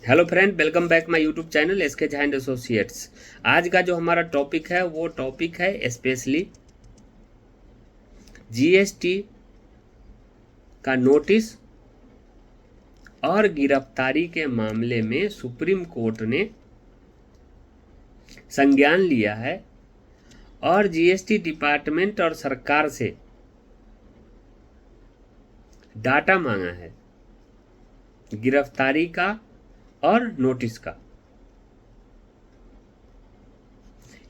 Hello friend, welcome back my YouTube channel SK Jha and associates. आज का जो हमारा टॉपिक है वो टॉपिक है स्पेशली जीएसटी का नोटिस और गिरफ्तारी के मामले में सुप्रीम कोर्ट ने संज्ञान लिया है और जीएसटी डिपार्टमेंट और सरकार से डाटा मांगा है गिरफ्तारी का और नोटिस का,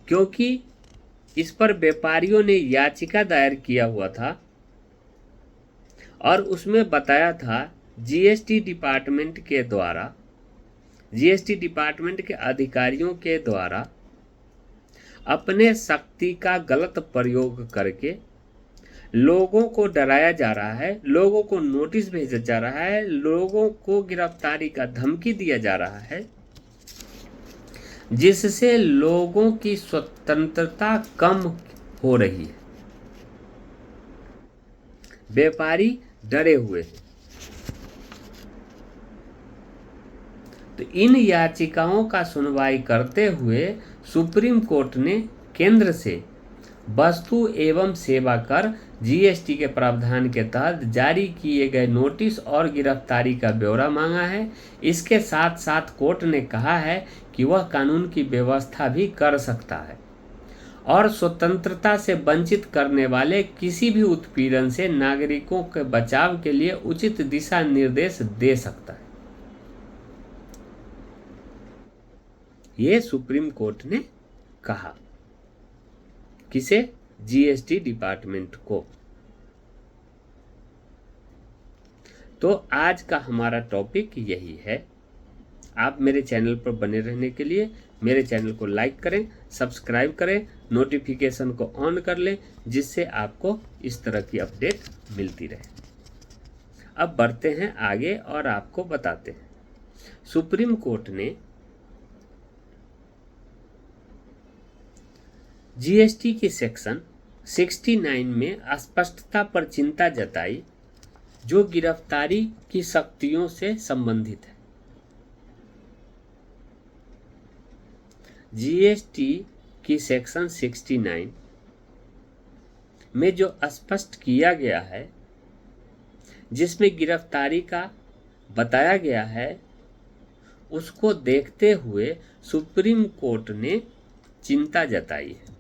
क्योंकि इस पर व्यापारियों ने याचिका दायर किया हुआ था और उसमें बताया था जीएसटी डिपार्टमेंट के अधिकारियों के द्वारा अपने शक्ति का गलत प्रयोग करके लोगों को डराया जा रहा है, लोगों को नोटिस भेजा जा रहा है, लोगों को गिरफ्तारी का धमकी दिया जा रहा है, जिससे लोगों की स्वतंत्रता कम हो रही है। व्यापारी डरे हुए हैं। तो इन याचिकाओं का सुनवाई करते हुए सुप्रीम कोर्ट ने केंद्र से वस्तु एवं सेवा कर जीएसटी के प्रावधान के तहत जारी किए गए नोटिस और गिरफ्तारी का ब्यौरा मांगा है। इसके साथ साथ कोर्ट ने कहा है कि वह कानून की व्यवस्था भी कर सकता है और स्वतंत्रता से वंचित करने वाले किसी भी उत्पीड़न से नागरिकों के बचाव के लिए उचित दिशा निर्देश दे सकता है। ये सुप्रीम कोर्ट ने कहा। किसे? जीएसटी डिपार्टमेंट को। तो आज का हमारा टॉपिक यही है। आप मेरे चैनल पर बने रहने के लिए मेरे चैनल को लाइक करें, सब्सक्राइब करें, नोटिफिकेशन को ऑन कर लें, जिससे आपको इस तरह की अपडेट मिलती रहे। अब बढ़ते हैं आगे और आपको बताते हैं। सुप्रीम कोर्ट ने जीएसटी की सेक्शन 69 में स्पष्टता पर चिंता जताई जो गिरफ्तारी की शक्तियों से संबंधित है। जीएसटी की सेक्शन 69 में जो स्पष्ट किया गया है, जिसमें गिरफ्तारी का बताया गया है, उसको देखते हुए सुप्रीम कोर्ट ने चिंता जताई है।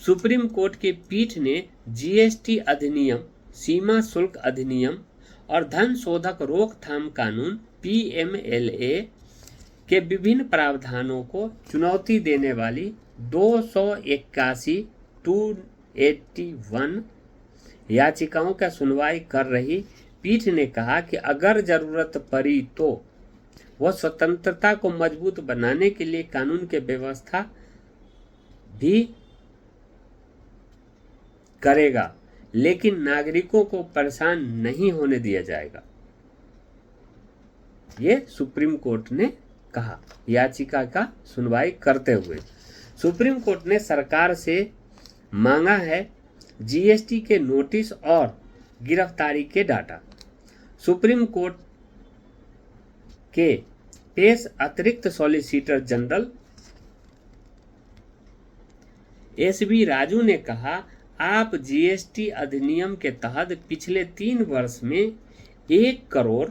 सुप्रीम कोर्ट की पीठ ने जीएसटी अधिनियम, सीमा शुल्क अधिनियम और धन शोधक रोकथाम कानून पीएमएलए के विभिन्न प्रावधानों को चुनौती देने वाली 281 याचिकाओं का सुनवाई कर रही पीठ ने कहा कि अगर जरूरत पड़ी तो वह स्वतंत्रता को मजबूत बनाने के लिए कानून के व्यवस्था भी करेगा, लेकिन नागरिकों को परेशान नहीं होने दिया जाएगा। ये सुप्रीम कोर्ट ने कहा याचिका का सुनवाई करते हुए। सुप्रीम कोर्ट ने सरकार से मांगा है जीएसटी के नोटिस और गिरफ्तारी के डाटा। सुप्रीम कोर्ट के पेश अतिरिक्त सॉलिसिटर जनरल एसबी राजू ने कहा, आप जीएसटी अधिनियम के तहत पिछले 3 वर्ष में 1 करोड़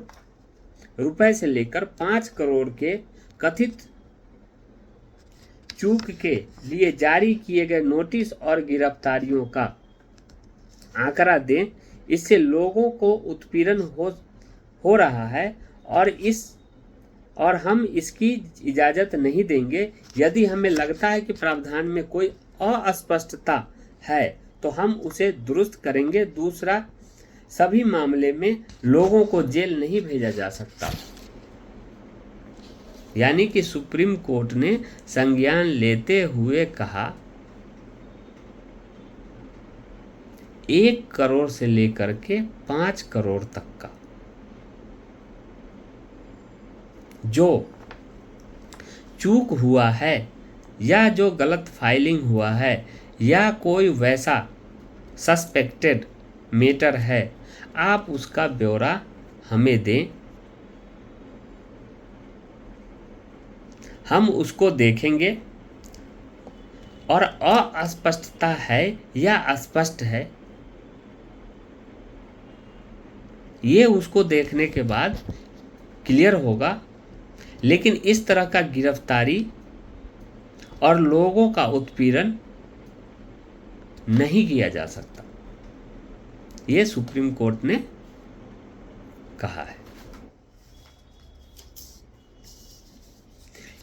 रुपए से लेकर 5 करोड़ के कथित चूक के लिए जारी किए गए नोटिस और गिरफ्तारियों का आंकड़ा दें। इससे लोगों को उत्पीड़न हो रहा है और हम इसकी इजाज़त नहीं देंगे। यदि हमें लगता है कि प्रावधान में कोई अस्पष्टता है तो हम उसे दुरुस्त करेंगे। दूसरा, सभी मामले में लोगों को जेल नहीं भेजा जा सकता। यानी कि सुप्रीम कोर्ट ने संज्ञान लेते हुए कहा 1 करोड़ से लेकर के 5 करोड़ तक का जो चूक हुआ है या जो गलत फाइलिंग हुआ है या कोई वैसा सस्पेक्टेड मैटर है, आप उसका ब्यौरा हमें दें, हम उसको देखेंगे और अस्पष्टता है या अस्पष्ट है ये उसको देखने के बाद क्लियर होगा। लेकिन इस तरह का गिरफ्तारी और लोगों का उत्पीड़न नहीं किया जा सकता, ये सुप्रीम कोर्ट ने कहा है।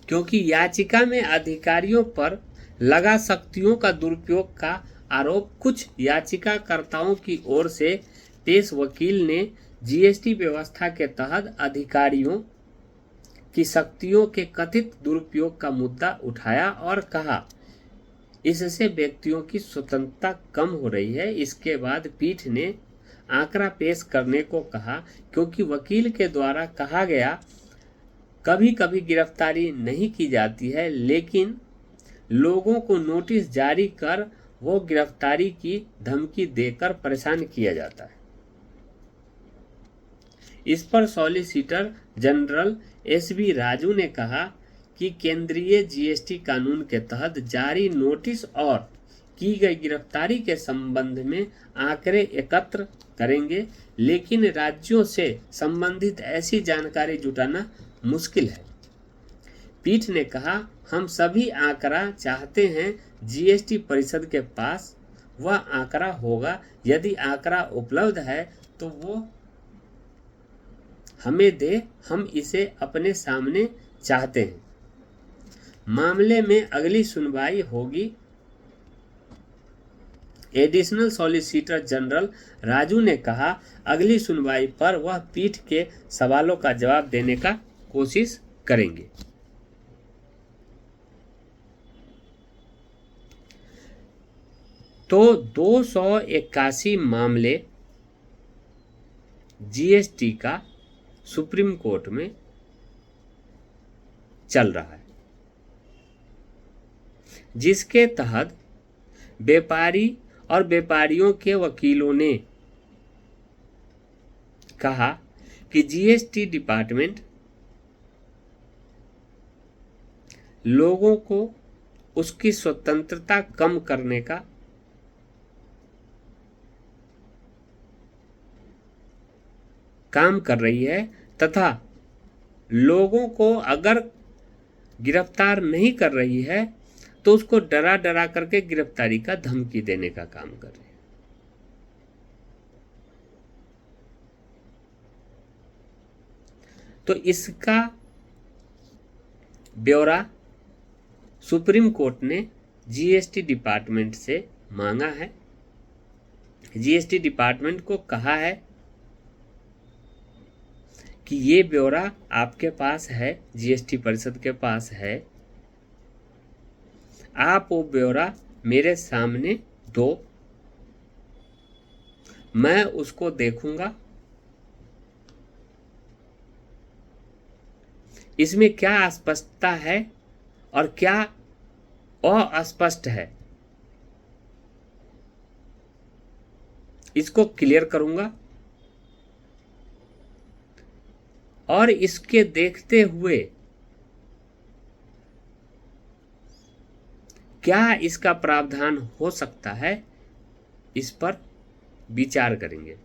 क्योंकि याचिका में अधिकारियों पर लगा शक्तियों का दुरुपयोग का आरोप कुछ याचिकाकर्ताओं की ओर से पेश वकील ने जीएसटी व्यवस्था के तहत अधिकारियों की शक्तियों के कथित दुरुपयोग का मुद्दा उठाया और कहा इससे व्यक्तियों की स्वतंत्रता कम हो रही है। इसके बाद पीठ ने आंकड़ा पेश करने को कहा, क्योंकि वकील के द्वारा कहा गया कभी कभी गिरफ्तारी नहीं की जाती है, लेकिन लोगों को नोटिस जारी कर वो गिरफ्तारी की धमकी देकर परेशान किया जाता है। इस पर सॉलिसिटर जनरल एसबी राजू ने कहा कि केंद्रीय जीएसटी कानून के तहत जारी नोटिस और की गई गिरफ्तारी के संबंध में आंकड़े एकत्र करेंगे, लेकिन राज्यों से संबंधित ऐसी जानकारी जुटाना मुश्किल है। पीठ ने कहा, हम सभी आंकड़ा चाहते हैं। जीएसटी परिषद के पास वह आंकड़ा होगा। यदि आंकड़ा उपलब्ध है तो वो हमें दे, हम इसे अपने सामने चाहते हैं। मामले में अगली सुनवाई होगी। एडिशनल सॉलिसिटर जनरल राजू ने कहा, अगली सुनवाई पर वह पीठ के सवालों का जवाब देने का कोशिश करेंगे। तो 281 मामले जीएसटी का सुप्रीम कोर्ट में चल रहा है, जिसके तहत व्यापारी और व्यापारियों के वकीलों ने कहा कि जीएसटी डिपार्टमेंट लोगों को उसकी स्वतंत्रता कम करने का काम कर रही है तथा लोगों को अगर गिरफ्तार नहीं कर रही है तो उसको डरा डरा करके गिरफ्तारी का धमकी देने का काम कर रही है। तो इसका ब्यौरा सुप्रीम कोर्ट ने जीएसटी डिपार्टमेंट से मांगा है। जीएसटी डिपार्टमेंट को कहा है कि ये ब्यौरा आपके पास है, जीएसटी परिषद के पास है, आप वो ब्यौरा मेरे सामने दो, मैं उसको देखूंगा, इसमें क्या अस्पष्टता है और क्या अस्पष्ट है इसको क्लियर करूंगा और इसके देखते हुए क्या इसका प्रावधान हो सकता है इस पर विचार करेंगे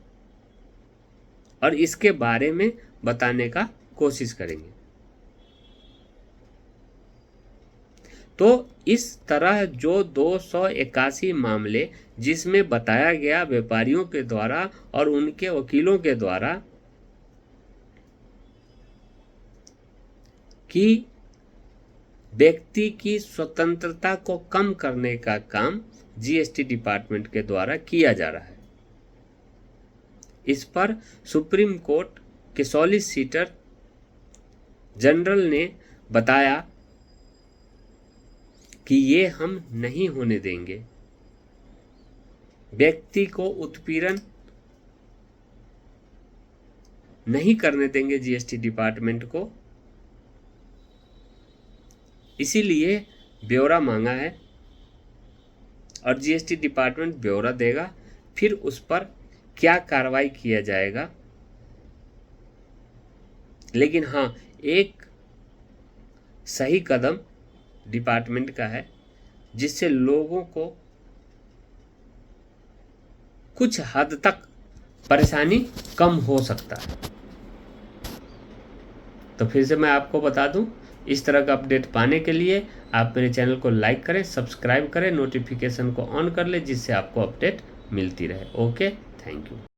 और इसके बारे में बताने का कोशिश करेंगे। तो इस तरह जो 281 मामले जिसमें बताया गया व्यापारियों के द्वारा और उनके वकीलों के द्वारा कि व्यक्ति की स्वतंत्रता को कम करने का काम जीएसटी डिपार्टमेंट के द्वारा किया जा रहा है, इस पर सुप्रीम कोर्ट के सॉलिसिटर जनरल ने बताया कि ये हम नहीं होने देंगे। व्यक्ति को उत्पीड़न नहीं करने देंगे जीएसटी डिपार्टमेंट को, इसीलिए ब्यौरा मांगा है और जीएसटी डिपार्टमेंट ब्यौरा देगा, फिर उस पर क्या कार्रवाई किया जाएगा लेकिन हाँ, एक सही कदम डिपार्टमेंट का है जिससे लोगों को कुछ हद तक परेशानी कम हो सकता है। तो फिर से मैं आपको बता दूं, इस तरह का अपडेट पाने के लिए आप मेरे चैनल को लाइक करें, सब्सक्राइब करें, नोटिफिकेशन को ऑन कर लें, जिससे आपको अपडेट मिलती रहे। Okay, thank you.